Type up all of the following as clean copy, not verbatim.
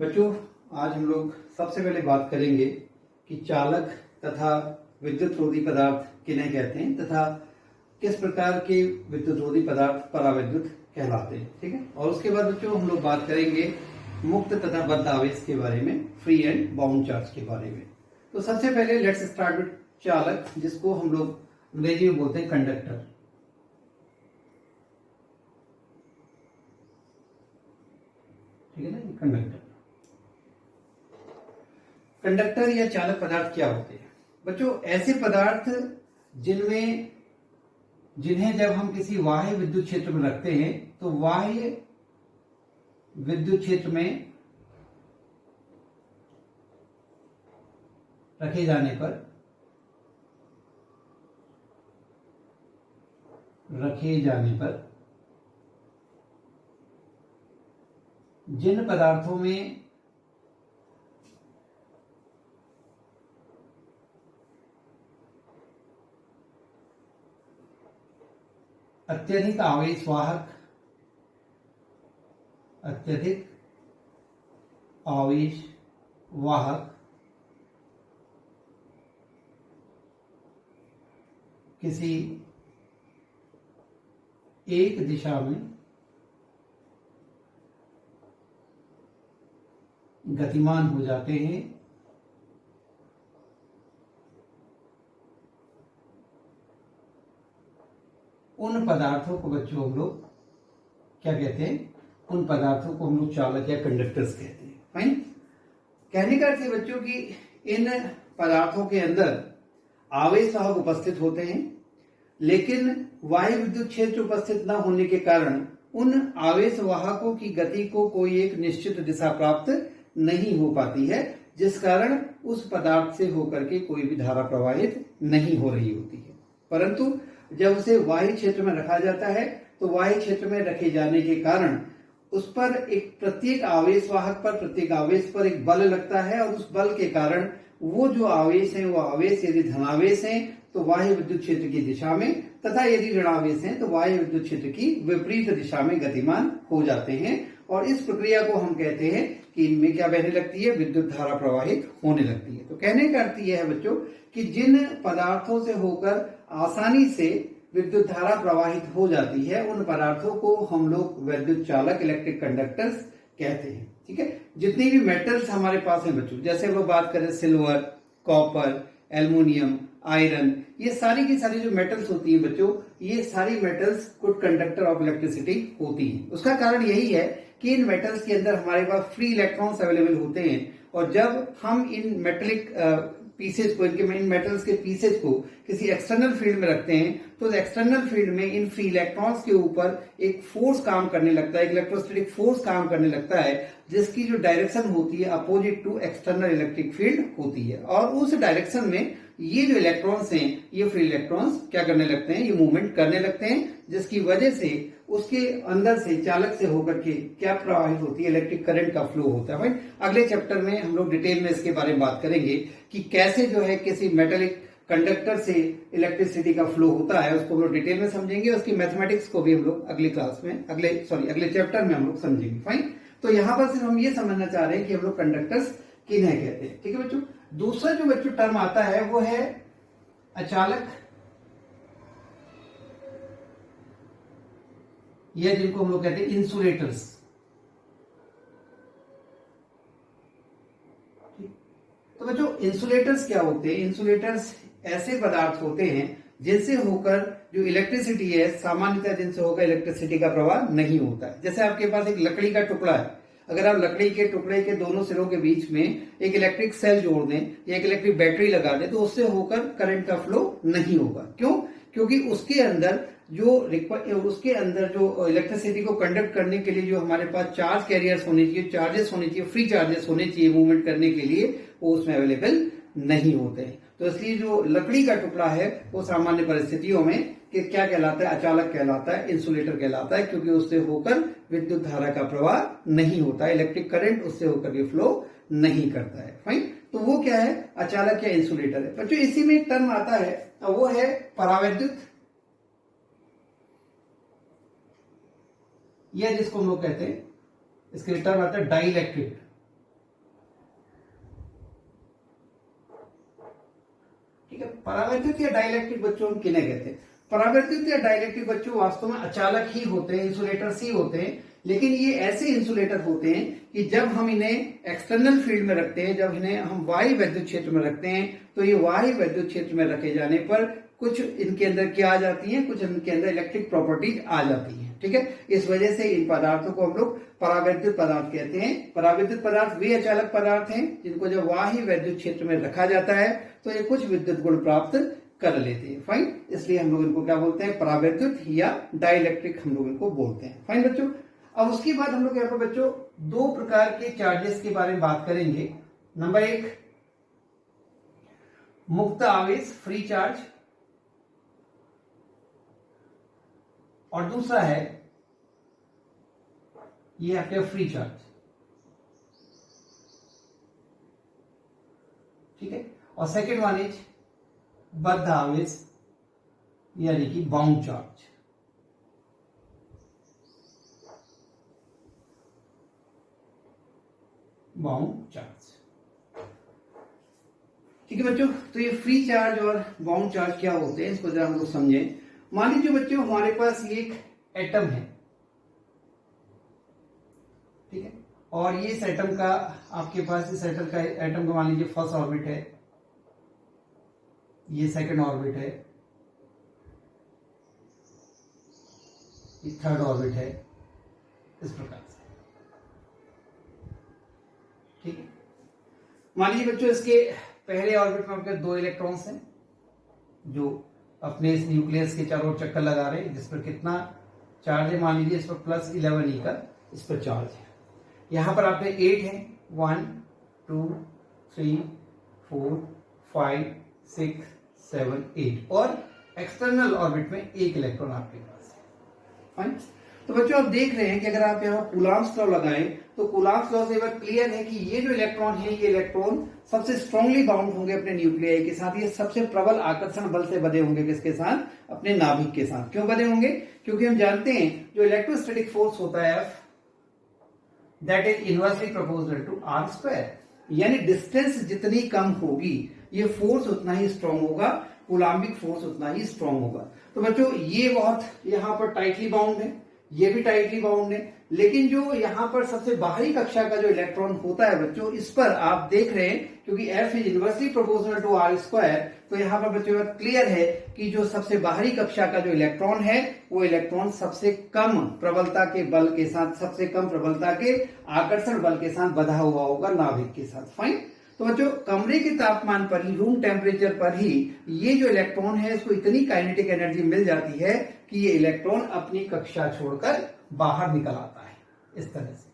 बच्चों, आज हम लोग सबसे पहले बात करेंगे कि चालक तथा विद्युत रोधी पदार्थ किन्हें कहते हैं तथा किस प्रकार के विद्युत रोधी पदार्थ पराविद्युत कहलाते हैं। ठीक है। और उसके बाद बच्चों हम लोग बात करेंगे मुक्त तथा बद्ध आवेश के बारे में, फ्री एंड बाउंड चार्ज के बारे में। तो सबसे पहले लेट्स स्टार्ट विद चालक, जिसको हम लोग अंग्रेजी में बोलते हैं कंडक्टर। ठीक है ना, कंडक्टर। कंडक्टर या चालक पदार्थ क्या होते हैं बच्चों? ऐसे पदार्थ जिन्हें जब हम किसी बाह्य विद्युत क्षेत्र में रखते हैं तो बाह्य विद्युत क्षेत्र में रखे जाने पर जिन पदार्थों में अत्यधिक आवेश वाहक किसी एक दिशा में गतिमान हो जाते हैं, उन पदार्थों को बच्चों हम लोग क्या कहते हैं? उन पदार्थों को हम लोग चालक या कंडक्टर्स कहते हैं। फाइन। कहने का अर्थ है बच्चों कि इन पदार्थों के अंदर आवेश वाहक उपस्थित होते हैं, लेकिन बाह्य विद्युत क्षेत्र उपस्थित न होने के कारण उन आवेश वाहकों की गति को कोई एक निश्चित दिशा प्राप्त नहीं हो पाती है, जिस कारण उस पदार्थ से होकर के कोई भी धारा प्रवाहित नहीं हो रही होती है। परंतु जब उसे बाह्य क्षेत्र में रखा जाता है तो बाह्य क्षेत्र में रखे जाने के कारण उस पर प्रत्येक आवेश पर एक बल लगता है, और उस बल के कारण वो जो आवेश है, वो आवेश यदि धनावेश है तो बाह्य विद्युत क्षेत्र की दिशा में, तथा यदि ऋणावेश है तो बाह्य विद्युत क्षेत्र की विपरीत दिशा में गतिमान हो जाते हैं। और इस प्रक्रिया को हम कहते हैं कि इनमें क्या बहने लगती है? विद्युत धारा प्रवाहित होने लगती है। तो कहने का अर्थ यह है बच्चों कि जिन पदार्थों से होकर आसानी से विद्युत धारा प्रवाहित हो जाती है, उन पदार्थों को हम लोग विद्युत चालक, इलेक्ट्रिक कंडक्टर्स कहते हैं। ठीक है। जितनी भी मेटल्स हमारे पास हैं बच्चों, जैसे हम लोग बात करें सिल्वर, कॉपर, एल्युमिनियम, आयरन, ये सारी की सारी जो मेटल्स होती हैं बच्चों, ये सारी metals good conductor of electricity होती हैं। उसका कारण यही है कि इन मेटल्स के अंदर हमारे पास फ्री इलेक्ट्रॉन्स अवेलेबल होते हैं, और जब हम इन मेटेलिक पीसेज को, इन मेटल्स के पीसेज को किसी एक्सटर्नल फील्ड में रखते हैं तो एक्सटर्नल फील्ड में इन फ्री इलेक्ट्रॉन्स के ऊपर एक फोर्स काम करने लगता है, एक इलेक्ट्रोस्टैटिक फोर्स काम करने लगता है, जिसकी जो डायरेक्शन होती है opposite to external electric field होती है। और उस डायरेक्शन में ये जो इलेक्ट्रॉन्स हैं, ये फ्री इलेक्ट्रॉन्स क्या करने लगते हैं? ये मूवमेंट करने लगते हैं, जिसकी वजह से उसके अंदर से, चालक से होकर के क्या प्रवाहित होती है? इलेक्ट्रिक करंट का फ्लो होता है। भाई अगले चैप्टर में हम लोग डिटेल में इसके बारे में बात करेंगे कि कैसे जो है किसी मेटेलिक कंडक्टर से इलेक्ट्रिसिटी का फ्लो होता है, उसको हम लोग डिटेल में समझेंगे। उसकी मैथमेटिक्स को भी हम लोग अगली क्लास में, अगले चैप्टर में हम लोग समझेंगे। फाइन। तो यहां पर सिर्फ हम ये समझना चाह रहे हैं कि हम लोग कंडक्टर्स किन्हें कहते हैं। ठीक है बच्चों। दूसरा जो बच्चों टर्म आता है वो है अचालक, या जिनको हम लोग कहते हैं इंसुलेटर्स। तो बच्चों इंसुलेटर्स क्या होते हैं? इंसुलेटर्स ऐसे पदार्थ होते हैं जिनसे होकर जो इलेक्ट्रिसिटी है, सामान्यतः जिनसे होकर इलेक्ट्रिसिटी का प्रवाह नहीं होता है। जैसे आपके पास एक लकड़ी का टुकड़ा है, अगर आप लकड़ी के टुकड़े के दोनों सिरों के बीच में एक इलेक्ट्रिक सेल जोड़ दें या एक इलेक्ट्रिक बैटरी लगा दें, तो उससे होकर करंट का फ्लो नहीं होगा। क्यों? क्योंकि उसके अंदर जो इलेक्ट्रिसिटी को कंडक्ट करने के लिए जो हमारे पास चार्ज कैरियर्स होने चाहिए, चार्जेस होने चाहिए, फ्री चार्जेस होने चाहिए मूवमेंट करने के लिए, वो उसमें अवेलेबल नहीं होते हैं। तो इसलिए जो लकड़ी का टुकड़ा है वो सामान्य परिस्थितियों में क्या कहलाता है? अचालक कहलाता है, इंसुलेटर कहलाता है, क्योंकि उससे होकर विद्युत धारा का प्रवाह नहीं होता है, इलेक्ट्रिक करंट उससे होकर के फ्लो नहीं करता है। फाइन। तो वो क्या है? अचालक या इंसुलेटर है। बच्चों इसी में एक टर्म आता है, वो है परावैद्युत, या जिसको हम लोग कहते हैं, इसके टर्म आता है डाइइलेक्ट्रिक। ठीक है। परावैद्युत या डाइलेक्ट्रिक बच्चों हम किन्हें कहते हैं? परावैद्युत या डाइलेक्ट्रिक बच्चों वास्तव में अचालक ही होते हैं, इंसुलेटर्स ही होते हैं, लेकिन ये ऐसे इंसुलेटर होते हैं कि जब हम इन्हें एक्सटर्नल फील्ड में रखते हैं, जब इन्हें हम बाह्य विद्युत क्षेत्र में रखते हैं, तो ये बाह्य विद्युत क्षेत्र में रखे जाने पर कुछ इनके अंदर क्या आ जाती है, कुछ इनके अंदर इलेक्ट्रिक प्रॉपर्टीज आ जाती है, ठीक है। इस वजह से इन पदार्थों को हम लोग परावैद्युत पदार्थ कहते हैं। परावैद्युत पदार्थ वे अचालक पदार्थ हैं जिनको जब बाह्य विद्युत क्षेत्र में रखा जाता है तो ये कुछ विद्युत गुण प्राप्त कर लेते हैं, फाइन। इसलिए हम लोग इनको क्या बोलते हैं? परावैद्युत या डाइलेक्ट्रिक हम लोग इनको बोलते हैं, फाइन बच्चों। अब उसके बाद हम लोग यहाँ पर बच्चों दो प्रकार के चार्जेस के बारे में बात करेंगे। नंबर एक, मुक्त आवेश, फ्री चार्ज, और दूसरा है ये आपके फ्री चार्ज, ठीक है। और सेकेंड वन इज बद्ध आवेश यानी कि बाउंड चार्ज। बाउंड चार्ज, ठीक है बच्चों। तो ये फ्री चार्ज और बाउंड चार्ज क्या होते हैं इसको जरा हम लोग समझें। मान लीजिए बच्चों हमारे पास ये एक एटम है, ठीक है, और ये इस एटम का आपके पास इस एटम का मान लीजिए फर्स्ट ऑर्बिट है, ये सेकंड ऑर्बिट है, ये थर्ड ऑर्बिट है, इस प्रकार से, ठीक है। मान लीजिए बच्चों इसके पहले ऑर्बिट में आपके 2 इलेक्ट्रॉन्स हैं जो अपने इस न्यूक्लियस के चारों ओर चक्कर लगा रहे हैं, जिस पर कितना चार्ज है? मान लीजिए इस पर +11 E का इस पर चार्ज है। यहां पर आपके 8 है, 1 2 3 4 5 6 7 8, और एक्सटर्नल ऑर्बिट में 1 इलेक्ट्रॉन आपके पास है, फाइन। तो बच्चों आप देख रहे हैं कि अगर आप यहाँ कूलॉम्स लॉ लगाएं तो कूलॉम्स लॉ से एक बार क्लियर है कि ये जो इलेक्ट्रॉन है, ये इलेक्ट्रॉन सबसे स्ट्रांगली बाउंड होंगे अपने न्यूक्लियाई के साथ। ये सबसे प्रबल आकर्षण बल से बधे होंगे किसके साथ? अपने नाभिक के साथ। क्यों बधे होंगे? क्योंकि हम जानते हैं जो इलेक्ट्रोस्टैटिक फोर्स होता है F, that is inversely proportional to r², यानी डिस्टेंस जितनी कम होगी ये फोर्स उतना ही स्ट्रांग होगा, कूलॉम्बिक फोर्स उतना ही स्ट्रांग होगा। तो बच्चों ये बहुत यहां पर टाइटली बाउंड है, ये भी टाइटली बाउंड है, लेकिन जो यहां पर सबसे बाहरी कक्षा का जो इलेक्ट्रॉन होता है बच्चों, इस पर आप देख रहे हैं क्योंकि F is inversely proportional to r², तो यहां पर बच्चों क्लियर है कि जो सबसे बाहरी कक्षा का जो इलेक्ट्रॉन है वो इलेक्ट्रॉन सबसे कम प्रबलता के बल के साथ, सबसे कम प्रबलता के आकर्षण बल के साथ बधा हुआ होगा नाभिक के साथ, फाइन। तो बच्चों कमरे के तापमान पर ही, रूम टेम्परेचर पर ही ये जो इलेक्ट्रॉन है इसको इतनी काइनेटिक एनर्जी मिल जाती है कि ये इलेक्ट्रॉन अपनी कक्षा छोड़कर बाहर निकल आता है, इस तरह से।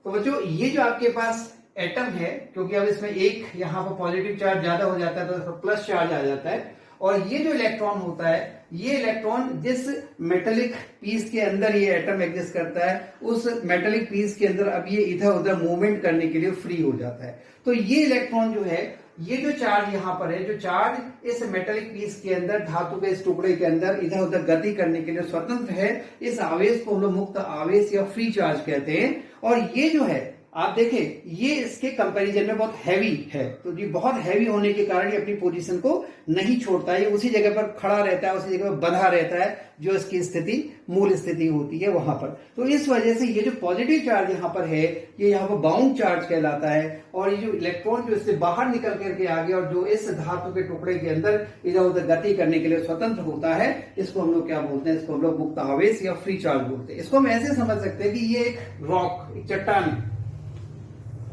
तो बच्चों ये जो आपके पास एटम है, क्योंकि अब इसमें एक यहां पर पॉजिटिव चार्ज ज्यादा हो जाता है तो इसमें प्लस चार्ज आ जाता है, और ये जो इलेक्ट्रॉन होता है, ये इलेक्ट्रॉन जिस मेटेलिक पीस के अंदर ये एटम एग्जिस्ट करता है, उस मेटेलिक पीस के अंदर अब ये इधर उधर मूवमेंट करने के लिए फ्री हो जाता है। तो ये इलेक्ट्रॉन जो है, ये जो चार्ज यहां पर है, जो चार्ज इस मेटेलिक पीस के अंदर, धातु के इस टुकड़े के अंदर इधर उधर गति करने के लिए स्वतंत्र है, इस आवेश को हम लोग मुक्त आवेश या फ्री चार्ज कहते हैं। और ये जो है आप देखें, ये इसके कंपैरिजन में बहुत हैवी है, तो ये बहुत हैवी होने के कारण ये अपनी पोजीशन को नहीं छोड़ता है, ये उसी जगह पर खड़ा रहता है, उसी जगह पर बंधा रहता है जो इसकी स्थिति, मूल स्थिति होती है वहां पर। तो इस वजह से ये जो पॉजिटिव चार्ज यहाँ पर है, ये यहाँ पर बाउंड चार्ज कहलाता है, और ये जो इलेक्ट्रॉन जो इससे बाहर निकल करके आ गया और जो इस धातु के टुकड़े के अंदर इधर उधर गति करने के लिए स्वतंत्र होता है, इसको हम लोग क्या बोलते हैं? इसको हम लोग मुक्त आवेश या फ्री चार्ज बोलते हैं। इसको हम ऐसे समझ सकते हैं कि ये एक रॉक, एक चट्टान है,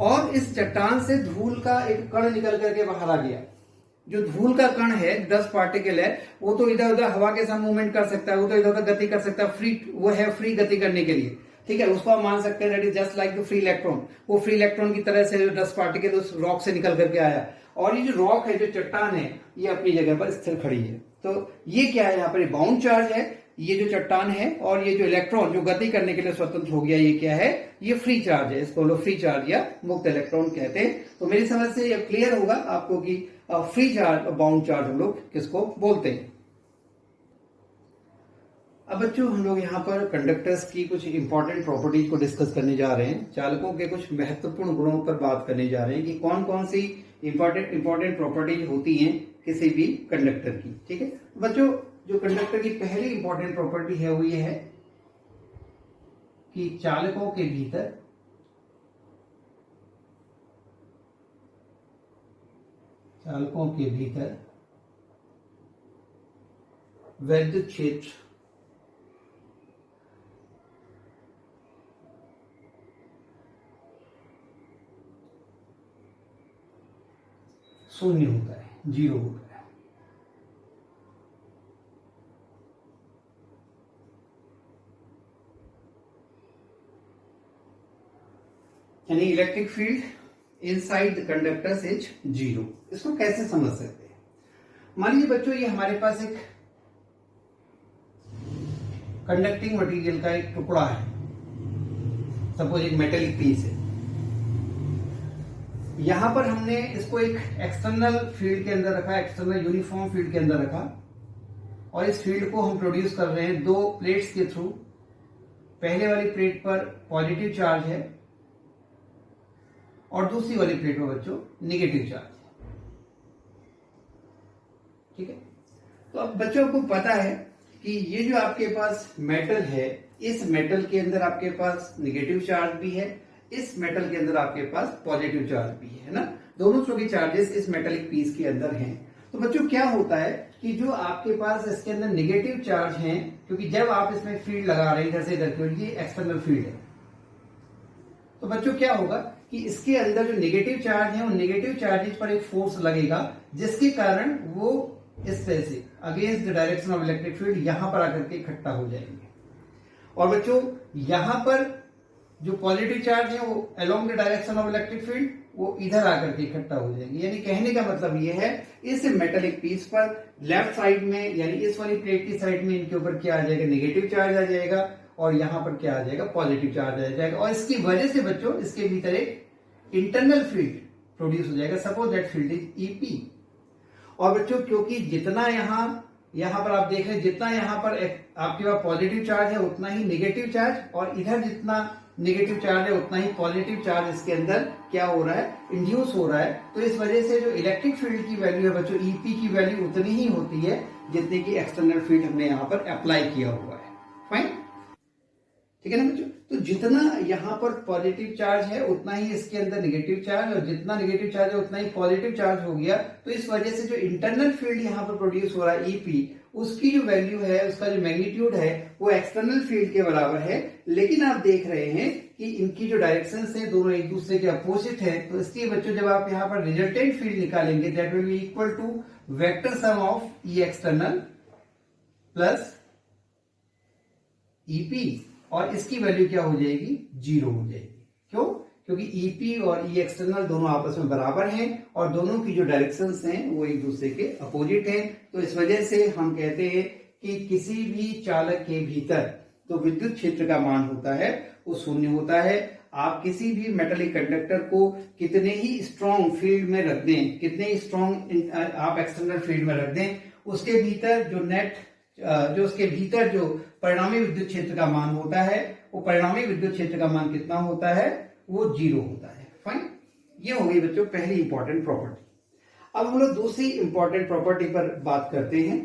और इस चट्टान से धूल का एक कण निकल करके बाहर आ गया। जो धूल का कण है, डस्ट पार्टिकल है, वो तो इधर उधर हवा के साथ मूवमेंट कर सकता है, वो तो इधर उधर गति कर सकता है, फ्री, वो है फ्री गति करने के लिए, ठीक है। उसको हम मान सकते हैं that is just like the free electron. वो फ्री इलेक्ट्रॉन की तरह से जो डस्ट पार्टिकल उस रॉक से निकल करके आया, और ये जो रॉक है, जो चट्टान है, ये अपनी जगह पर स्थिर खड़ी है। तो ये क्या है? यहाँ पर बाउंड चार्ज है, ये जो चट्टान है, और ये जो इलेक्ट्रॉन जो गति करने के लिए स्वतंत्र हो गया, ये क्या है? ये फ्री चार्ज है। इसको लोग फ्री चार्ज या मुक्त इलेक्ट्रॉन कहते हैं। तो मेरी समझ से ये क्लियर होगा आपको कि फ्री चार्ज और बाउंड चार्ज हम लोग किसको बोलते हैं। अब बच्चों हम लोग यहाँ पर कंडक्टर्स की कुछ इंपॉर्टेंट प्रॉपर्टीज को डिस्कस करने जा रहे हैं। चालकों के कुछ महत्वपूर्ण गुणों पर बात करने जा रहे हैं कि कौन कौन सी इंपॉर्टेंट प्रॉपर्टीज होती हैं किसी भी कंडक्टर की। ठीक है बच्चों, जो कंडक्टर की पहली इंपॉर्टेंट प्रॉपर्टी है वो ये है कि चालकों के भीतर वैद्युत क्षेत्र शून्य होता है, 0 होता है। यानी electric field inside the conductors is 0। इसको कैसे समझ सकते हैं? मान लीजिए बच्चों ये हमारे पास एक कंडक्टिंग मटेरियल का एक टुकड़ा है, सपोज एक मेटेलिक पीस है। यहां पर हमने इसको एक एक्सटर्नल फील्ड के अंदर रखा, एक्सटर्नल यूनिफॉर्म फील्ड के अंदर रखा, और इस फील्ड को हम प्रोड्यूस कर रहे हैं दो प्लेट्स के थ्रू। पहले वाली प्लेट पर पॉजिटिव चार्ज है और दूसरी वाली प्लेट पर बच्चों नेगेटिव चार्ज है। ठीक है, तो अब बच्चों को पता है कि ये जो आपके पास मेटल है, इस मेटल के अंदर आपके पास नेगेटिव चार्ज भी है, इस मेटल के अंदर आपके पास पॉजिटिव चार्ज भी है ना। दोनों तरह के चार्जेस इस मेटेलिक पीस के अंदर हैं। तो बच्चों क्या होता है कि जो आपके पास इसके अंदर नेगेटिव चार्ज हैं, क्योंकि जब आप इसमें फील्ड लगा रहे हैं इधर से इधर की, ये एक्सटर्नल फील्ड है, तो बच्चों क्या होगा कि इसके अंदर जो नेगेटिव चार्ज है, उन नेगेटिव चार्जेस पर एक फोर्स लगेगा, जिसके कारण वो इस तरह से against the direction of electric field यहां पर आकर के इकट्ठा हो जाएंगे। और बच्चों यहां पर जो पॉजिटिव चार्ज है वो along the direction of electric field वो इधर आकर के इकट्ठा हो जाएंगे। यानी कहने का मतलब ये है, इस मेटेलिक पीस पर लेफ्ट साइड में, यानी इस वाली प्लेट की साइड में इनके ऊपर क्या आ जाएगा, नेगेटिव चार्ज आ जाएगा, और यहां पर क्या आ जाएगा, पॉजिटिव चार्ज आ जाएगा। और इसकी वजह से बच्चों इसके भीतर एक इंटरनल फील्ड प्रोड्यूस हो जाएगा। Suppose that field is EP. और बच्चों क्योंकि जितना यहां पर आप देख रहे हैं, जितना यहां पर आपके पास पॉजिटिव चार्ज है उतना ही नेगेटिव चार्ज, और इधर जितना नेगेटिव चार्ज है उतना ही पॉजिटिव चार्ज इसके अंदर क्या हो रहा है, इंड्यूस हो रहा है। तो इस वजह से जो इलेक्ट्रिक फील्ड की वैल्यू है बच्चों, ईपी की वैल्यू उतनी ही होती है जितने की एक्सटर्नल फील्ड हमने यहां पर अप्लाई किया हुआ है। फाइन, ठीक है ना बच्चों। तो जितना यहां पर पॉजिटिव चार्ज है उतना ही इसके अंदर नेगेटिव चार्ज, और जितना नेगेटिव चार्ज है उतना ही पॉजिटिव चार्ज हो गया। तो इस वजह से जो इंटरनल फील्ड यहां पर प्रोड्यूस हो रहा है ईपी, उसकी जो वैल्यू है, उसका जो मैग्नीट्यूड है वो एक्सटर्नल फील्ड के बराबर है। लेकिन आप देख रहे हैं कि इनकी जो डायरेक्शन है दोनों एक दूसरे के अपोजिट है। तो इसलिए बच्चों जब आप यहाँ पर रिजल्टेंट फील्ड निकालेंगे, that will be equal to vector sum of E external plus E P, और इसकी वैल्यू क्या हो जाएगी, 0 हो जाएगी। क्यों? क्योंकि ईपी और ई एक्सटर्नल दोनों आपस में बराबर हैं, और दोनों की जो डायरेक्शंस हैं वो एक दूसरे के अपोजिट हैं। तो इस वजह से हम कहते हैं कि किसी भी चालक के भीतर तो विद्युत क्षेत्र का मान होता है वो शून्य होता है। आप किसी भी मेटेलिक कंडक्टर को कितने ही स्ट्रॉन्ग फील्ड में रख दें, कितने ही स्ट्रॉन्ग आप एक्सटर्नल फील्ड में रख दें, उसके भीतर उसके भीतर जो परिणामी विद्युत क्षेत्र का मान होता है, वो परिणामी विद्युत क्षेत्र का मान कितना होता है, वो 0 होता है। फाइन, ये हो गई बच्चों पहली इंपॉर्टेंट प्रॉपर्टी। अब हम लोग दूसरी इंपॉर्टेंट प्रॉपर्टी पर बात करते हैं।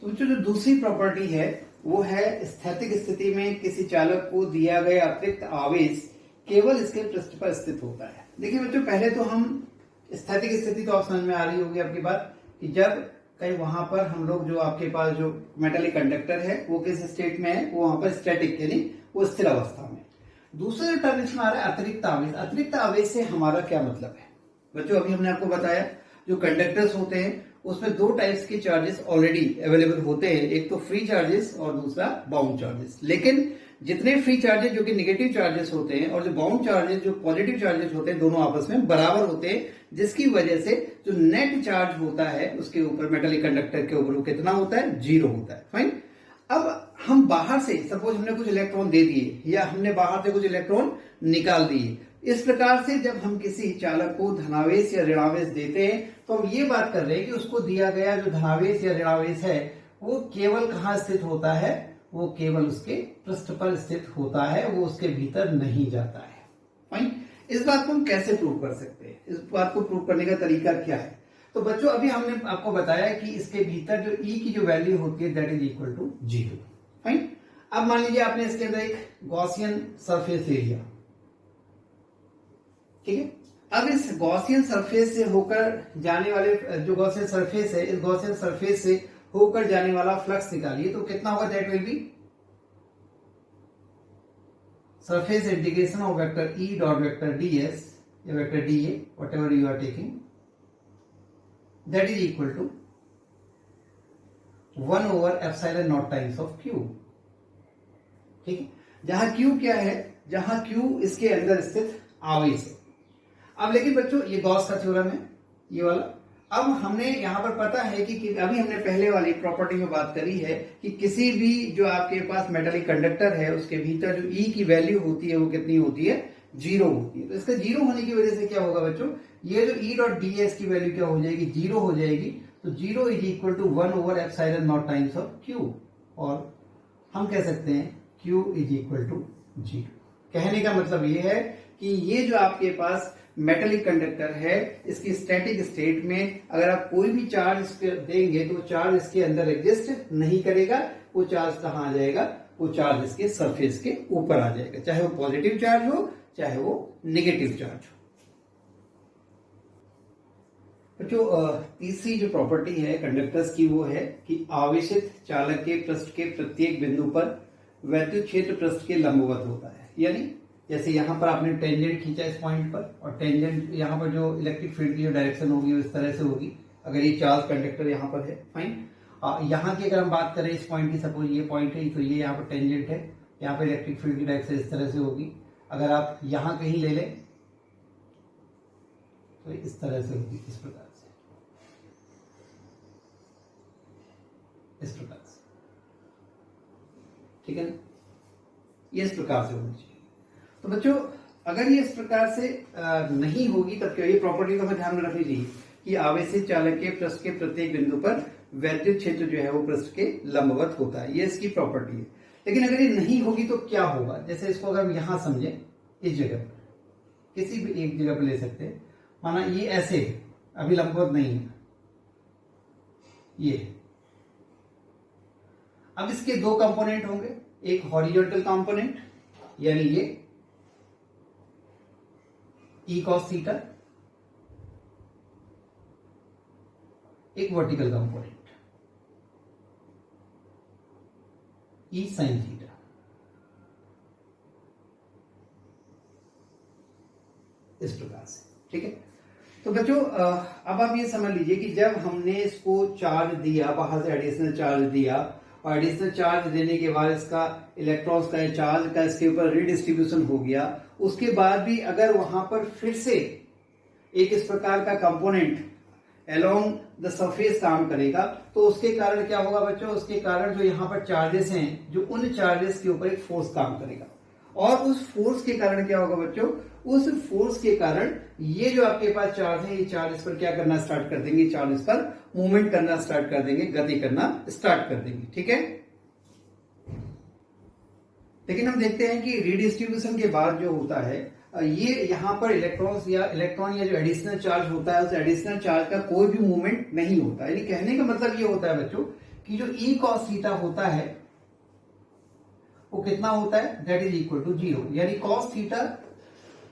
तो बच्चों जो दूसरी प्रॉपर्टी है वो है स्थैतिक स्थिति में किसी चालक को दिया गया अतिरिक्त आवेश केवल इसके पृष्ठ पर स्थित होता है। देखिए बच्चों, पहले तो हम स्थैतिक स्थिति तो आप समझ में आ रही होगी आपकी बात, कि जब कहीं वहां पर हम लोग जो आपके पास जो मेटेलिक कंडक्टर है वो किस स्टेट में है, वो वहां पर स्टैटिक यानी वो स्थिर अवस्था में। दूसरा टर्म इसमें आ रहा है अतिरिक्त आवेश। अतिरिक्त आवेश से हमारा क्या मतलब है बच्चों? अभी हमने आपको बताया जो कंडक्टर्स होते हैं उसमें दो टाइप्स के चार्जेस ऑलरेडी अवेलेबल होते हैं, एक तो फ्री चार्जेस और दूसरा बाउंड चार्जेस। लेकिन जितने फ्री चार्जेस जो कि नेगेटिव चार्जेस होते हैं और जो बाउंड चार्जेस जो पॉजिटिव चार्जेस होते हैं, दोनों आपस में बराबर होते हैं, जिसकी वजह से जो नेट चार्ज होता है उसके ऊपर मेटेलिक कंडक्टर के ऊपर वो कितना होता है, 0 होता है। फाइन, अब हम बाहर से सपोज हमने कुछ इलेक्ट्रॉन दे दिए या हमने बाहर से कुछ इलेक्ट्रॉन निकाल दिए। इस प्रकार से जब हम किसी चालक को धनावेश या ऋणावेश देते हैं तो हम ये बात कर रहे हैं कि उसको दिया गया जो धनावेश या ऋणावेश है वो केवल कहाँ स्थित होता है, वो केवल उसके पृष्ठ पर स्थित होता है, वो उसके भीतर नहीं जाता है। फाइन। इस बात को हम कैसे प्रूव कर सकते हैं, इस बात को प्रूव करने का तरीका क्या है? तो बच्चों अभी हमने आपको बताया कि इसके भीतर जो ई की जो वैल्यू होती है that is equal to 0। Fine. अब मान लीजिए आपने इसके अंदर एक गॉसियन सरफेस ले लिया, ठीक है। अब इस गॉसियन सरफेस से होकर जाने वाले जो गॉसियन सरफेस है, इस गॉसियन सरफेस से होकर जाने वाला फ्लक्स निकालिए तो कितना होगा? That will be surface integration of vector E dot vector ds या vector dA whatever you are taking, that is equal to 1/ε0 times of Q। ठीक है, जहां Q क्या है? जहां Q इसके अंदर स्थित आवेश है। अब लेकिन बच्चों ये गॉस का थ्योरम है ये वाला। अब हमने यहां पर पता है कि अभी हमने पहले वाली प्रॉपर्टी में बात करी है कि किसी भी जो आपके पास मेटालिक कंडक्टर है उसके भीतर जो ई की वैल्यू होती है वो कितनी होती है? 0 होती है। तो इसका 0 होने की वजह से क्या होगा बच्चों? ये जो ई डॉट डी है इसकी वैल्यू क्या हो जाएगी? 0 हो जाएगी। तो 0 is equal to 1/ε0 times of Q, और हम कह सकते हैं Q इज इक्वल टू 0। कहने का मतलब ये है कि ये जो आपके पास मेटालिक कंडक्टर है इसकी स्टैटिक स्टेट में अगर आप कोई भी चार्ज इस पे देंगे तो चार्ज इसके अंदर एग्जिस्ट नहीं करेगा। वो चार्ज कहाँ आ जाएगा? वो चार्ज इसके सरफेस के ऊपर आ जाएगा, चाहे वो पॉजिटिव चार्ज हो चाहे वो नेगेटिव चार्ज हो। जो तीसरी जो प्रॉपर्टी है कंडक्टर्स की वो है कि आवेशित चालक के पृष्ठ के प्रत्येक बिंदु पर वैद्युत क्षेत्र पृष्ठ के लंबवत होता है। यानी जैसे यहां पर आपने टेंजेंट खींचा इस पॉइंट पर, और टेंजेंट यहां पर जो इलेक्ट्रिक फील्ड की जो डायरेक्शन होगी वो इस तरह से होगी अगर ये चार्ज कंडक्टर यहां पर है। फाइन। यहाँ की अगर हम बात करें इस पॉइंट की, सपोज ये पॉइंट है तो ये यहाँ पर टेंजेंट है, यहाँ पर इलेक्ट्रिक फील्ड की डायरेक्शन इस तरह से होगी। अगर आप यहां कहीं ले लें तो इस तरह से होगी, इस प्रकार से, इस प्रकार से। ठीक है ना, ये इस प्रकार से होनी चाहिए। तो बच्चों अगर ये इस प्रकार से नहीं होगी तब क्या? ये प्रॉपर्टी को हमें ध्यान में रखनी चाहिए कि आवेशित चालक के पृष्ठ के प्रत्येक बिंदु पर वैद्युत क्षेत्र जो है वो पृष्ठ के लंबवत होता है, ये इसकी प्रॉपर्टी है। लेकिन अगर ये नहीं होगी तो क्या होगा? जैसे इसको अगर हम यहां समझे, इस जगह पर किसी भी एक जगह पर ले सकते हैं, माना ये ऐसे अभी लंबवत नहीं है, ये। अब इसके दो कंपोनेंट होंगे, एक हॉरिजॉन्टल कंपोनेंट यानी ये ई कॉस थीटा, एक vertical component E sine theta. इस प्रकार से। ठीक है, तो बच्चों अब आप ये समझ लीजिए कि जब हमने इसको चार्ज दिया, बाहर से एडिशनल चार्ज दिया, और एडिशनल चार्ज देने के बाद इसका इलेक्ट्रॉन्स का चार्ज का इसके ऊपर रीडिस्ट्रीब्यूशन हो गया, उसके बाद भी अगर वहां पर फिर से एक इस प्रकार का कंपोनेंट अलोंग द सरफेस काम करेगा तो उसके कारण क्या होगा बच्चों? उसके कारण जो यहाँ पर चार्जेस हैं, जो उन चार्जेस के ऊपर एक फोर्स काम करेगा, और उस फोर्स के कारण क्या होगा बच्चों? उस फोर्स के कारण ये जो आपके पास चार्ज है, ये चार्ज इस पर क्या करना स्टार्ट कर देंगे? चार्ज इस पर मूवमेंट करना स्टार्ट कर देंगे, गति करना स्टार्ट कर देंगे। ठीक है, लेकिन हम देखते हैं कि रीडिस्ट्रीब्यूशन के बाद जो होता है ये यहाँ पर इलेक्ट्रॉन या जो एडिशनल चार्ज होता है उस एडिशनल चार्ज का कोई भी मूवमेंट नहीं होता। यानी कहने का मतलब ये होता है बच्चों कि जो ई कॉस थीटा होता है वो कितना होता है? That is equal to 0। यानी cos theta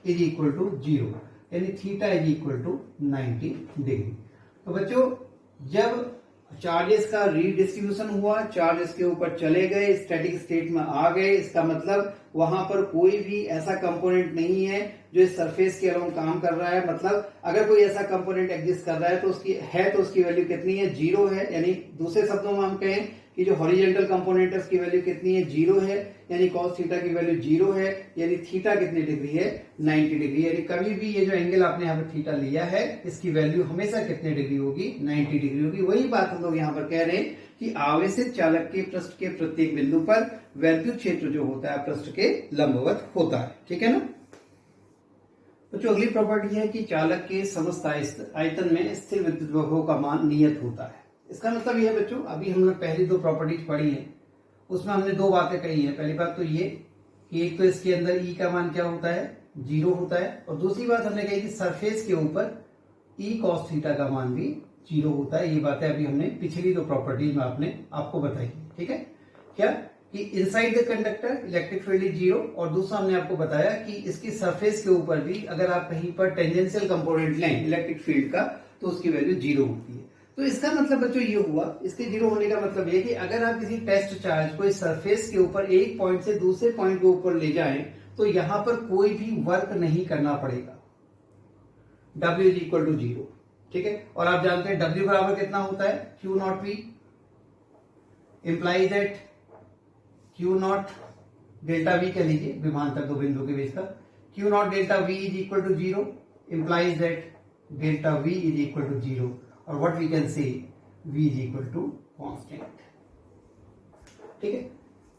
is equal to 0, यानी theta is equal to 90 degree. तो बच्चों जब चार्जेस का रीडिस्ट्रीब्यूशन हुआ, चार्ज इसके ऊपर चले गए, स्टैटिक स्टेट में आ गए, इसका मतलब वहां पर कोई भी ऐसा कंपोनेंट नहीं है जो इस सरफेस के अलोंग काम कर रहा है। मतलब अगर कोई ऐसा कंपोनेंट एग्जिस्ट कर रहा है तो उसकी वैल्यू कितनी है? 0 है। यानी दूसरे शब्दों में हम कहें कि जो हॉरिजॉन्टल कंपोनेंट है उसकी वैल्यू कितनी है? 0 है। यानी कॉस थीटा की वैल्यू 0 है। यानी थीटा कितनी डिग्री है? 90 डिग्री। यानी कभी भी ये जो एंगल आपने यहाँ पर थीटा लिया है इसकी वैल्यू हमेशा कितनी डिग्री होगी? 90 डिग्री होगी। वही बात हम लोग यहाँ पर कह रहे हैं कि आवेशित चालक के पृष्ठ के प्रत्येक बिंदु पर वैद्युत क्षेत्र जो होता है पृष्ठ के लंबवत होता है। ठीक है ना। जो अगली प्रॉपर्टी है कि चालक के समस्त आयतन में स्थिर विद्युत विभव का मान नियत होता है। इसका मतलब यह है बच्चों, अभी हमने पहली दो प्रॉपर्टीज पढ़ी है, उसमें हमने दो बातें कही है। पहली बात तो ये कि एक तो इसके अंदर ई का मान क्या होता है, 0 होता है, और दूसरी बात हमने कही कि सरफेस के ऊपर ई कॉस थीटा का मान भी 0 होता है। ये बातें अभी हमने पिछली दो प्रॉपर्टीज में आपको बताई। ठीक है, क्या कि inside the conductor electric field is 0, और दूसरा हमने आपको बताया कि इसकी सरफेस के ऊपर भी अगर आप कहीं पर टेंजेंशियल कंपोनेंट लें इलेक्ट्रिक फील्ड का तो उसकी वैल्यू 0 होती है। तो इसका मतलब बच्चों ये हुआ, इसके 0 होने का मतलब ये कि अगर आप किसी टेस्ट चार्ज को इस सरफेस के ऊपर एक पॉइंट से दूसरे पॉइंट के ऊपर ले जाएं तो यहां पर कोई भी वर्क नहीं करना पड़ेगा, W इज इक्वल टू 0। ठीक है, और आप जानते हैं W बराबर कितना होता है, Q not V, implies that Q not delta V कह लीजिए, विभवांतर दो बिंदु के बीच का, Q not delta V is equal to 0, implies that delta V is equal to 0, और what we can say V is equal to constant. ठीक है,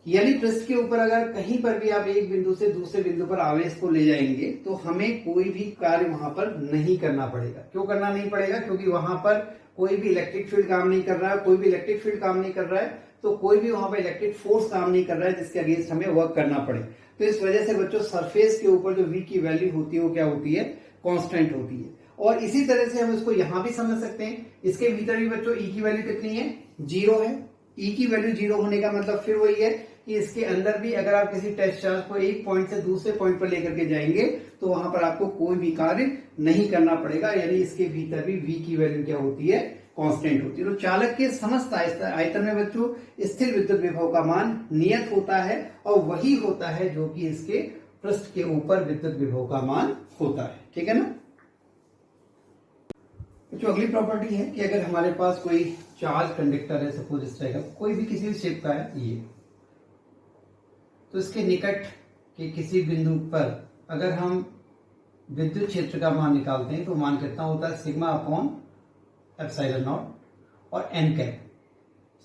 यानी पृष्ठ के ऊपर अगर कहीं पर भी आप एक बिंदु से दूसरे बिंदु पर आवेश को ले जाएंगे तो हमें कोई भी कार्य वहां पर नहीं करना पड़ेगा। क्यों करना नहीं पड़ेगा, क्योंकि वहां पर कोई भी इलेक्ट्रिक फील्ड काम नहीं कर रहा है, कोई भी इलेक्ट्रिक फील्ड काम नहीं कर रहा है, तो कोई भी वहां पर इलेक्ट्रिक फोर्स काम नहीं कर रहा है जिसके अगेंस्ट हमें वर्क करना पड़े। तो इस वजह से बच्चों सरफेस के ऊपर जो V की वैल्यू होती है वो क्या होती है, कांस्टेंट होती है। और इसी तरह से हम इसको यहां भी समझ सकते हैं, इसके भीतर भी बच्चों E की वैल्यू कितनी है, 0 है। E की वैल्यू 0 होने का मतलब फिर वही है कि इसके अंदर भी अगर आप किसी टेस्ट चार्ज को एक पॉइंट से दूसरे पॉइंट पर लेकर के जाएंगे तो वहां पर आपको कोई भी कार्य नहीं करना पड़ेगा, यानी इसके भीतर भी V की वैल्यू क्या होती है, कांस्टेंट होती है। तो चालक के समस्त आयतन में बच्चों स्थिर विद्युत विभव का मान नियत होता है, और वही होता है जो कि इसके पृष्ठ के ऊपर विद्युत विभव का मान होता है। ठीक है ना। जो अगली प्रॉपर्टी है कि अगर हमारे पास कोई चार्ज कंडक्टर है, सपोज इस तरह का, कोई भी किसी भी शेप का है ये, तो इसके निकट के किसी बिंदु पर अगर हम विद्युत क्षेत्र का मान निकालते हैं तो मान कितना होता है, सिग्मा अपॉन एप्सिलॉन नॉट और एन कैप।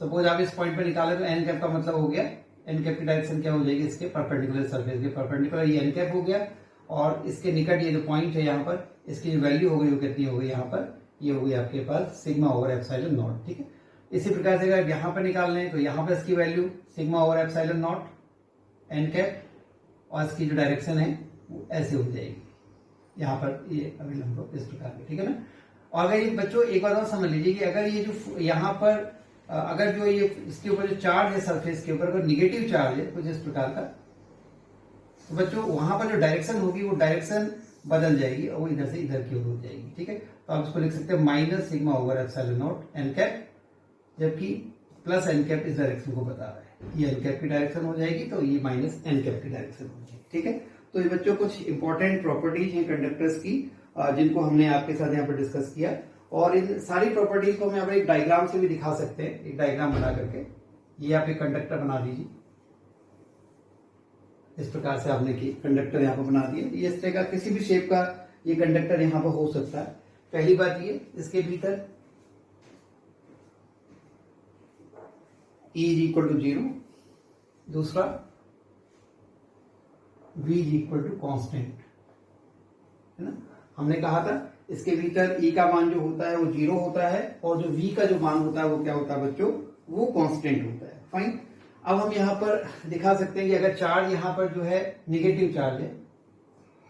सपोज आप इस पॉइंट पर निकाले तो एन कैप का मतलब हो गया, एन कैप की डायरेक्शन क्या हो जाएगी, इसके परपेंडिकुलर सरफेस के परपेंडिकुलर, ये एन कैप हो गया, और इसके निकट ये जो पॉइंट है यहाँ पर, इसकी जो वैल्यू हो गई वो कितनी हो गई, यहाँ पर ये हो गई आपके पास सिग्मा ओवर एप्सिलॉन नॉट। ठीक है, इसी प्रकार से अगर यहाँ पर निकाल लें तो यहाँ पर इसकी value sigma over epsilon not n cap, और इसकी जो डायरेक्शन है वो ऐसे हो जाएगी, यहाँ पर ये अभिलंब इस प्रकार की। ठीक है ना। और अगर ये बच्चों एक बात और समझ लीजिए कि अगर ये जो यहाँ पर अगर जो ये इसके ऊपर जो चार्ज है सरफेस के ऊपर, अगर निगेटिव चार्ज है कुछ इस प्रकार का, तो बच्चों वहां पर जो डायरेक्शन होगी वो डायरेक्शन बदल जाएगी और वो इधर से इधर की ओर हो जाएगी। ठीक है, तो आप इसको लिख सकते हैं minus sigma over epsilon not n cap, जबकि प्लस एन कैप इस डायरेक्शन को बता रहा है, ये एन कैप की डायरेक्शन हो जाएगी तो ये माइनस एन कैप की डायरेक्शन हो जाएगी। ठीक है, तो ये बच्चों कुछ इंपॉर्टेंट प्रॉपर्टीज हैं कंडक्टर्स की जिनको हमने आपके साथ यहाँ पर डिस्कस किया, और इन सारी प्रॉपर्टीज को हम यहाँ पर एक डायग्राम से भी दिखा सकते हैं, एक डायग्राम बना करके। ये आप एक कंडक्टर बना दीजिए, इस प्रकार से आपने की कंडक्टर यहाँ पर बना दिए। ये इस तरह का किसी भी शेप का ये कंडक्टर यहाँ पर हो सकता है। पहली बात ये, इसके भीतर E इज इक्वल टू 0, दूसरा V is equal to constant, है ना। हमने कहा था इसके भीतर E का मान जो होता है वो 0 होता है, और जो V का जो मान होता है वो क्या होता है बच्चों, वो कांस्टेंट होता है। फाइन, अब हम यहाँ पर दिखा सकते हैं कि अगर चार्ज यहाँ पर जो है निगेटिव चार्ज है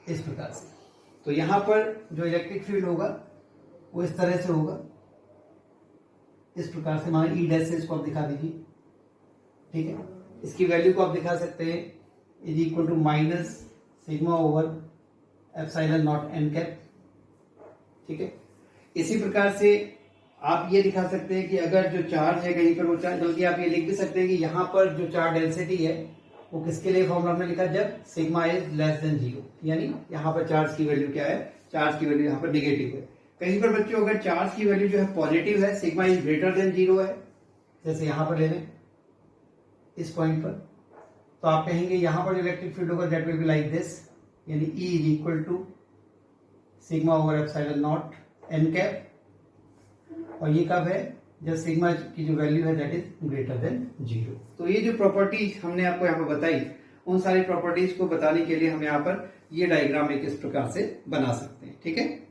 इस प्रकार से, तो यहाँ पर जो इलेक्ट्रिक फील्ड होगा वो इस तरह से होगा, इस प्रकार से, मान ई डैश से इसको आप दिखा दीजिए। ठीक है, इसकी वैल्यू को आप दिखा सकते हैं is equal to minus sigma over epsilon not n cap. ठीक है, इसी प्रकार से आप ये दिखा सकते हैं कि अगर जो चार्ज है कहीं पर वो चार्ज, बल्कि आप ये लिख भी सकते हैं कि यहाँ पर जो चार्ज डेंसिटी है वो किसके लिए फॉर्मूला हमने लिखा, जब सिग्मा इज लेस देन 0, यानी यहाँ पर चार्ज की वैल्यू क्या है, चार्ज की वैल्यू यहाँ पर निगेटिव है। कहीं पर बच्चों अगर चार्ज की वैल्यू जो है पॉजिटिव है, सिग्मा इज ग्रेटर देन 0 है, जैसे यहाँ पर ले लें इस पॉइंट पर, तो आप कहेंगे यहाँ पर जो इलेक्ट्रिक फील्ड होगा that will be like this, यानी E is equal to sigma over epsilon not n cap, और ये कब है, जब सिग्मा की जो वैल्यू है दैट इज ग्रेटर देन 0। तो ये जो प्रॉपर्टीज हमने आपको यहाँ पर बताई, उन सारी प्रॉपर्टीज को बताने के लिए हम यहाँ पर ये डायग्राम एक इस प्रकार से बना सकते हैं। ठीक है।